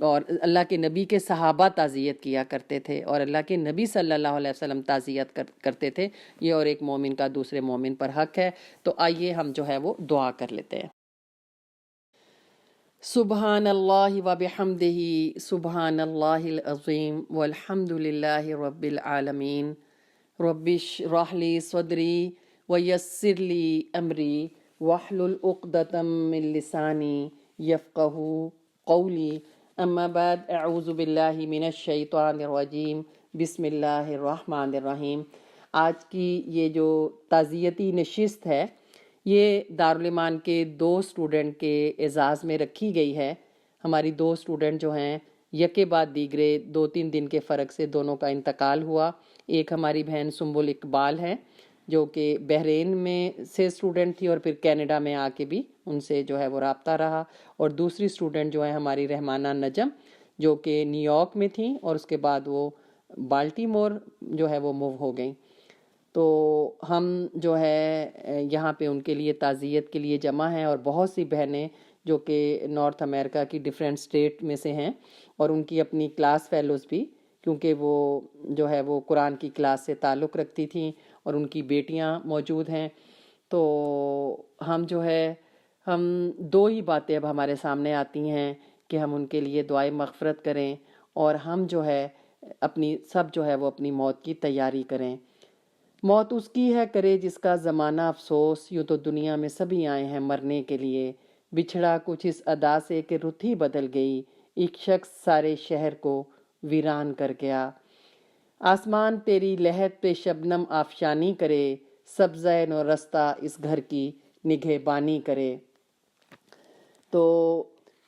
اور اللہ کے نبی کے صحابہ تعزیت کیا کرتے تھے اور اللہ کے نبی صلی اللہ علیہ وسلم تعزیت کرتے تھے. یہ اور ایک مومن کا دوسرے مومن پر حق ہے. تو آئیے ہم جو ہے وہ دعا کر لیتے ہیں. سبحان اللہ و بحمدہ سبحان اللہ العظیم والحمد للہ رب العالمین. رب اشرح لی صدری ویسر لی امری واحلل عقدۃ من لسانی یفقہوا قولی. اما بعد اعوذ باللہ من الشیطان الرجیم بسم اللہ الرحمن الرحیم. آج کی یہ جو تعزیتی نشست ہے یہ دارالایمان کے 2 اسٹوڈنٹ کے اعزاز میں رکھی گئی ہے. ہماری 2 اسٹوڈنٹ جو ہیں یکے بعد دیگرے 2-3 دن کے فرق سے دونوں کا انتقال ہوا. ایک ہماری بہن سنبل اقبال ہے جو کہ بحرین میں سے اسٹوڈنٹ تھی اور پھر کینیڈا میں آ کے بھی ان سے جو ہے وہ رابطہ رہا. اور دوسری اسٹوڈنٹ جو ہے ہماری رحمانہ نجم جو کہ نیو یارک میں تھیں اور اس کے بعد وہ بالٹی مور جو ہے وہ موو ہو گئیں. تو ہم جو ہے یہاں پہ ان کے لیے تعزیت کے لیے جمع ہیں اور بہت سی بہنیں جو کہ نارتھ امریکہ کی ڈیفرنٹ اسٹیٹ میں سے ہیں اور ان کی اپنی کلاس فیلوز بھی کیونکہ وہ جو ہے وہ قرآن کی کلاس سے تعلق رکھتی تھیں اور ان کی بیٹیاں موجود ہیں. تو ہم جو ہے ہم 2 ہی باتیں اب ہمارے سامنے آتی ہیں کہ ہم ان کے لیے دعائے مغفرت کریں اور ہم جو ہے اپنی سب جو ہے وہ اپنی موت کی تیاری کریں. موت اس کی ہے کرے جس کا زمانہ افسوس. یوں تو دنیا میں سبھی آئے ہیں مرنے کے لیے. بچھڑا کچھ اس ادا سے کہ رت ہی بدل گئی. ایک شخص سارے شہر کو ویران کر گیا. آسمان تیری لہت پہ شبنم آفشانی کرے. سبزہ نو رستہ اس گھر کی نگہبانی کرے. تو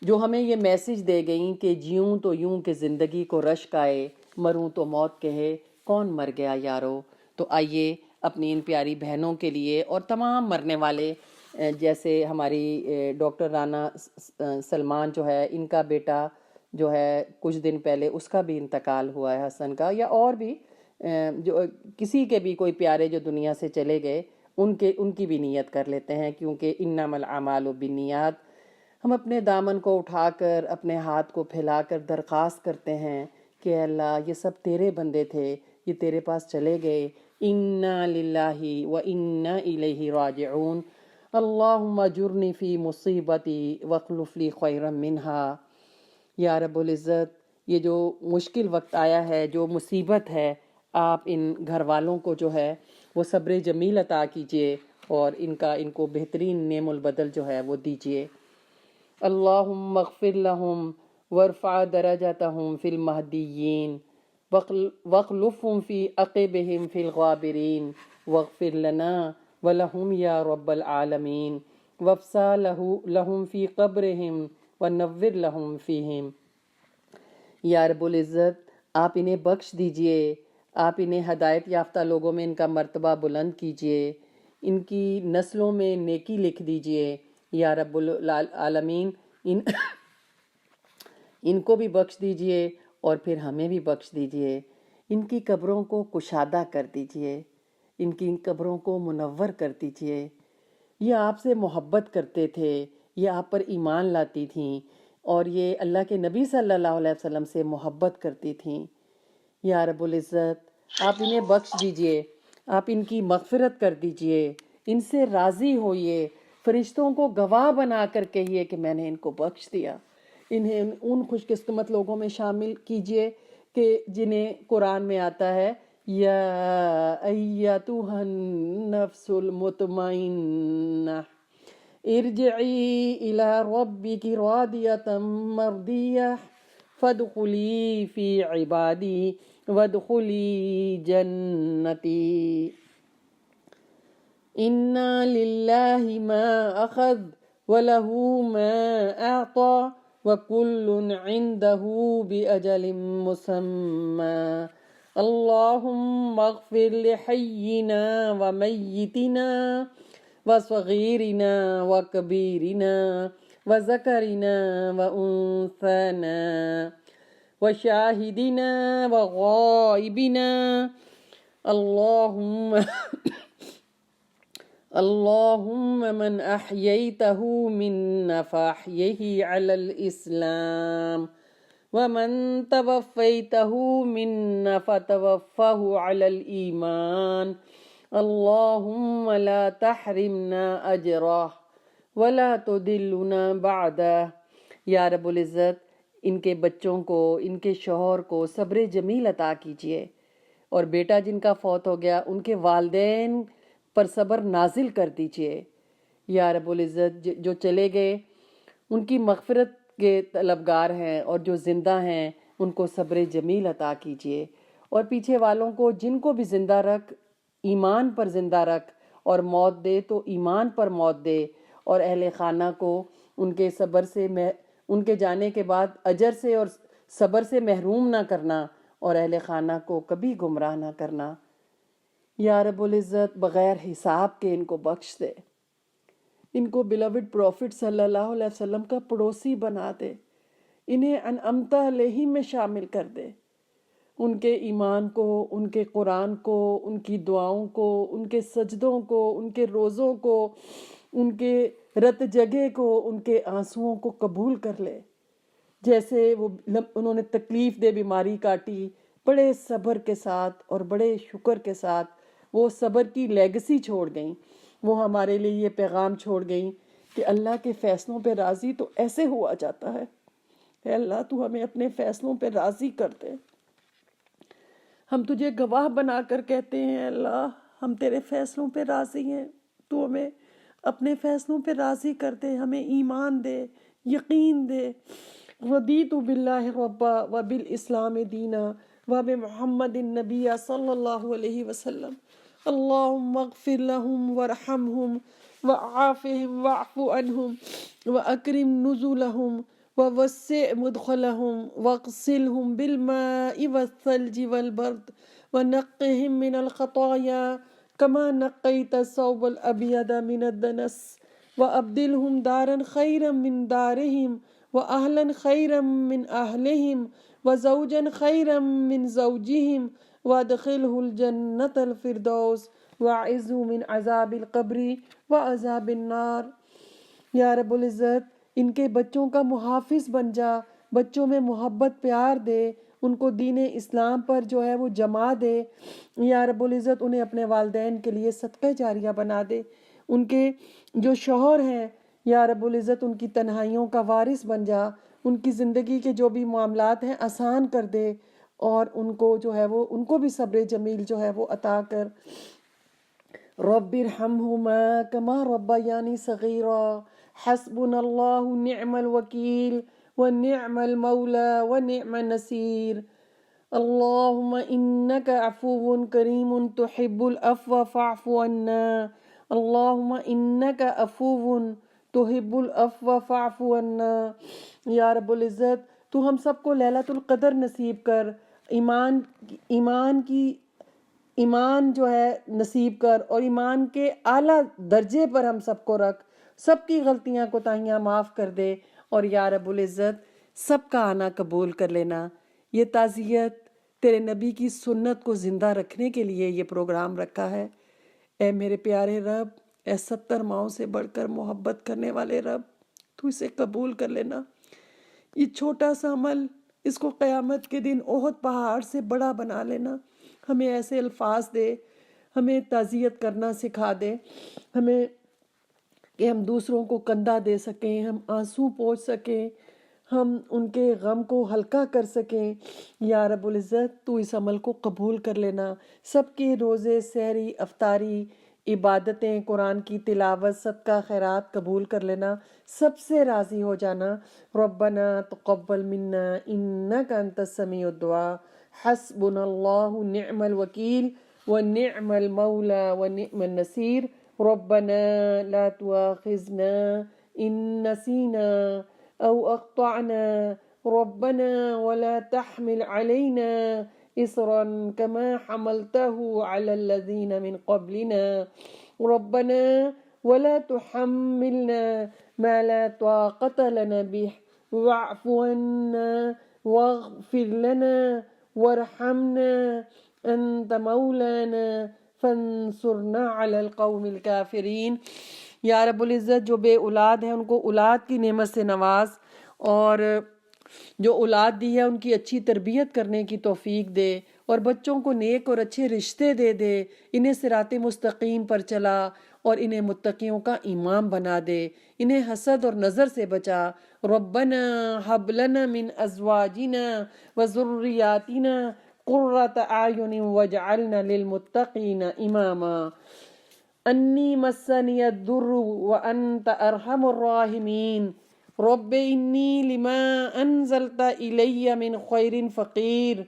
جو ہمیں یہ میسج دے گئیں کہ جیوں تو یوں کہ زندگی کو رشک آئے, مروں تو موت کہے کون مر گیا یارو. تو آئیے اپنی ان پیاری بہنوں کے لیے اور تمام مرنے والے جیسے ہماری ڈاکٹر رانا سلمان جو ہے ان کا بیٹا جو ہے کچھ دن پہلے اس کا بھی انتقال ہوا ہے حسن کا, یا اور بھی جو کسی کے بھی کوئی پیارے جو دنیا سے چلے گئے ان کی بھی نیت کر لیتے ہیں کیونکہ انما الاعمال بالنیات. ہم اپنے دامن کو اٹھا کر اپنے ہاتھ کو پھیلا کر درخواست کرتے ہیں کہ اے اللہ یہ سب تیرے بندے تھے, یہ تیرے پاس چلے گئے. انا للہ و انا الیہ راجعون. اللہم اجرنی فی مصیبتی واخلف لی خیرا منہا. یا رب العزت یہ جو مشکل وقت آیا ہے, جو مصیبت ہے, آپ ان گھر والوں کو جو ہے وہ صبر جمیل عطا کیجئے اور ان کو بہترین نعم البدل جو ہے وہ دیجئے. اللہم اغفر لہم وارفع درجتہم فی المہدیین واخلفهم فی عقبہم فی الغابرین واغفر لنا ولہم یا رب العالمین وافسح لہم فی قبرہم ونور لہم فیہم. یا رب العزت آپ انہیں بخش دیجئے, آپ انہیں ہدایت یافتہ لوگوں میں ان کا مرتبہ بلند کیجئے, ان کی نسلوں میں نیکی لکھ دیجئے. یا رب العالمین ان کو بھی بخش دیجئے اور پھر ہمیں بھی بخش دیجئے. ان کی قبروں کو کشادہ کر دیجئے, ان کی قبروں کو منور کر دیجئے. یہ آپ سے محبت کرتے تھے, یہ آپ پر ایمان لاتی تھیں اور یہ اللہ کے نبی صلی اللہ علیہ وسلم سے محبت کرتی تھیں. یا رب العزت آپ انہیں بخش دیجئے, آپ ان کی مغفرت کر دیجئے, ان سے راضی ہوئیے, فرشتوں کو گواہ بنا کر کہیے کہ میں نے ان کو بخش دیا. انہیں ان خوش قسمت لوگوں میں شامل کیجئے کہ جنہیں قرآن میں آتا ہے یا ایتھا النفس المطمئنہ ارجعی الی ربک راضیۃ مرضیہ فادخلی فی عبادی وادخلی جنتی. انا للہ ما اخذ وَلَهُ مَا أَعْطَى وَكُلٌّ عِنْدَهُ بِأَجَلٍ مُّسَمًّى. اللهم اغفر لحينا وميتنا وصغيرنا وكبيرنا وذكرنا وأنثانا وشاهدنا وغائبنا. اللهم من أحييته منا فأحيه على الإسلام ومن توفیتہ منا فتوفہ علی الایمان اللہم لا تحرمنا اجرہ ولا تدلنا بعدہ. یا رب العزت ان کے بچوں کو، ان کے شوہر کو صبر جمیل عطا کیجیے، اور بیٹا جن کا فوت ہو گیا ان کے والدین پر صبر نازل کر دیجیے. یا رب العزت جو چلے گئے ان کی مغفرت کے طلبگار ہیں، اور جو زندہ ہیں ان کو صبر جمیل عطا کیجیے، اور پیچھے والوں کو جن کو بھی زندہ رکھ ایمان پر زندہ رکھ، اور موت دے تو ایمان پر موت دے، اور اہل خانہ کو ان کے صبر سے ان کے جانے کے بعد اجر سے اور صبر سے محروم نہ کرنا، اور اہل خانہ کو کبھی گمراہ نہ کرنا. یا رب العزت بغیر حساب کے ان کو بخش دے، ان کو بیلوڈ پروفٹ صلی اللہ علیہ وسلم کا پڑوسی بنا دے، انہیں انعمت علیہم میں شامل کر دے. ان کے ایمان کو، ان کے قرآن کو، ان کی دعاؤں کو، ان کے سجدوں کو، ان کے روزوں کو، ان کے رت جگہ کو، ان کے آنسوؤں کو قبول کر لے. جیسے انہوں نے تکلیف دہ بیماری کاٹی، بڑے صبر کے ساتھ اور بڑے شکر کے ساتھ وہ صبر کی لیگسی چھوڑ گئیں. وہ ہمارے لیے یہ پیغام چھوڑ گئیں کہ اللہ کے فیصلوں پہ راضی تو ایسے ہوا جاتا ہے. اے اللہ تو ہمیں اپنے فیصلوں پہ راضی کر دے. ہم تجھے گواہ بنا کر کہتے ہیں اللہ ہم تیرے فیصلوں پہ راضی ہیں، تو ہمیں اپنے فیصلوں پہ راضی کر دے، ہمیں ایمان دے، یقین دے. رضیت باللہ ربا وبالاسلام دینا وبمحمد النبی صلی اللہ علیہ وسلم. اللہم اغفر لہم وارحمہم وعافہم واعف عنہم واکرم نزلہم ووسع مدخلہم واغسلہم بالماء والثلج والبرد ونقہم من الخطایا كما نقيت الثوب الأبيض من الدنس وأبدلهم دارا خيرا من دارهم وأهلا خيرا من أهلهم وزوجا خيرا من زوجهم وادخله الجنة الفردوس وأعذه من عذاب القبر وعذاب النار. یا رب العزت ان کے بچوں کا محافظ بن جا، بچوں میں محبت پیار دے، ان کو دین اسلام پر جو ہے وہ جما دے. یا رب العزت انہیں اپنے والدین کے لیے صدقہ جاریہ بنا دے. ان کے جو شوہر ہیں یا رب العزت ان کی تنہائیوں کا وارث بن جا، ان کی زندگی کے جو بھی معاملات ہیں آسان کر دے، اور ان کو جو ہے وہ ان کو بھی صبر جمیل جو ہے وہ عطا کر. رب ارحمہما کما ربیانی صغیرا حسبنا اللہ نعم الوکیل ونعم المولا ونعم النصیر. اللہم انک عفو کریم تحب العفو فاعف عنا. اللہم انک عفو تحب العفو فاعف عنا. یا رب العزت تو ہم سب کو لیلۃ القدر نصیب کر، ایمان جو ہے نصیب کر، اور ایمان کے اعلیٰ درجے پر ہم سب کو رکھ، سب کی غلطیاں کوتاہیاں معاف کر دے، اور یا رب العزت سب کا آنا قبول کر لینا. یہ تعزیت تیرے نبی کی سنت کو زندہ رکھنے کے لیے یہ پروگرام رکھا ہے. اے میرے پیارے رب، اے 70 ماؤں سے بڑھ کر محبت کرنے والے رب، تو اسے قبول کر لینا. یہ چھوٹا سا عمل اس کو قیامت کے دن احد پہاڑ سے بڑا بنا لینا. ہمیں ایسے الفاظ دے، ہمیں تعزیت کرنا سکھا دے، ہمیں کہ ہم دوسروں کو کندھا دے سکیں، ہم آنسو پوچھ سکیں، ہم ان کے غم کو ہلکا کر سکیں. یا رب العزت تو اس عمل کو قبول کر لینا. سب کے روزے، سحری، افطاری، عبادتیں، قرآن کی تلاوت، صدقہ خیرات قبول کر لینا. سب سے راضی ہو جانا. ربنا تقبل منا انک انت السمیع الدعاء حسبنا اللہ نعم الوکیل ونعم المولا ونعم النصیر. ربنا لا تؤاخذنا ان نسینا او اخطأنا ربنا ولا تحمل علينا إصرا كما حملته على الذين من قبلنا ربنا ولا تحملنا ما لا طاقة لنا به واعف عنا واغفر لنا وارحمنا أنت مولانا فانصرنا على القوم الكافرين. یا رب العزت جو بے اولاد ہیں ان کو اولاد کی نعمت سے نواز، اور جو اولاد دی ہے ان کی اچھی تربیت کرنے کی توفیق دے، اور بچوں کو نیک اور اچھے رشتے دے دے، انہیں صراط مستقیم پر چلا اور انہیں متقیوں کا امام بنا دے، انہیں حسد اور نظر سے بچا۔ ربنا حب لنا من ازواجنا وذریاتنا قرۃ اعین واجعلنا للمتقین اماما انی مسنی الضر وانت ارحم الراحمین رب انی لما انزلت الی من خیر فقیر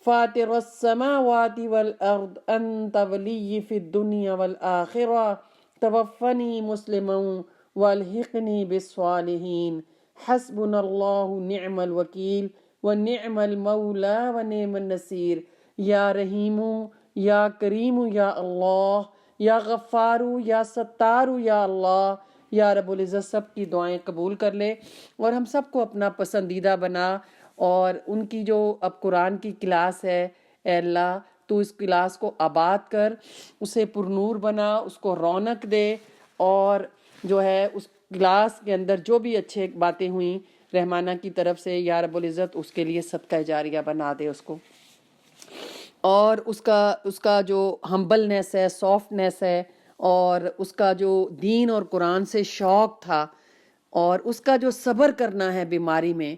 فاطر السماوات والارض انت ولی فی الدنیا والآخرہ توفنی مسلما والحقنی بالصالحین حسبنا اللہ نعم الوکیل ونعم المولا ونعم النصیر۔ یا رحیم یا کریم یا اللہ، یا غفار یا ستار یا اللہ، یا رب العزت سب کی دعائیں قبول کر لے اور ہم سب کو اپنا پسندیدہ بنا، اور ان کی جو اب قرآن کی کلاس ہے اے اللہ تو اس کلاس کو آباد کر، اسے پرنور بنا، اس کو رونق دے، اور جو ہے اس کلاس کے اندر جو بھی اچھے باتیں ہوئیں رحمانہ کی طرف سے یا رب العزت اس کے لیے صدقہ جاریہ بنا دے اس کو، اور اس کا جو ہمبلنیس ہے، سافٹنیس ہے، اور اس کا جو دین اور قرآن سے شوق تھا، اور اس کا جو صبر کرنا ہے بیماری میں،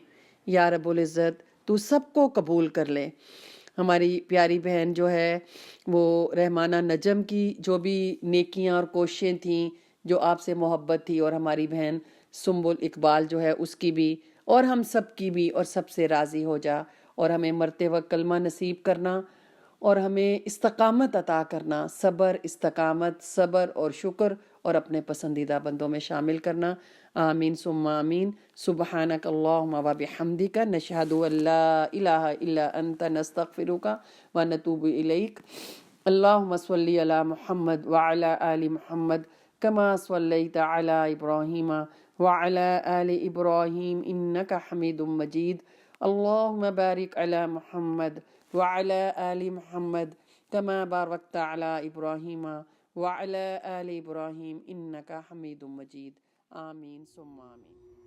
یا رب العزت تو سب کو قبول کر لے۔ ہماری پیاری بہن جو ہے وہ رحمانہ نجم کی جو بھی نیکیاں اور کوششیں تھیں، جو آپ سے محبت تھی، اور ہماری بہن سنبل اقبال جو ہے اس کی بھی، اور ہم سب کی بھی، اور سب سے راضی ہو جا، اور ہمیں مرتے وقت کلمہ نصیب کرنا، اور ہمیں استقامت عطا کرنا، صبر، استقامت، صبر اور شکر، اور اپنے پسندیدہ بندوں میں شامل کرنا۔ آمین ثم آمین۔ سبحانک اللہم و بحمدک نشہد ان لا الہ الا انت نستغفرک و نتوب الیک۔ اللہم صلی علی محمد وعلی آل محمد کما صلیت علی ابراہیم وعلی آل ابراہیم انک حمید مجید۔ اللہم بارک علی محمد وعلی آل محمد کما بارکت علی ابراہیم وعلی آل ابراہیم انک حمید مجید۔ آمین ثم آمین۔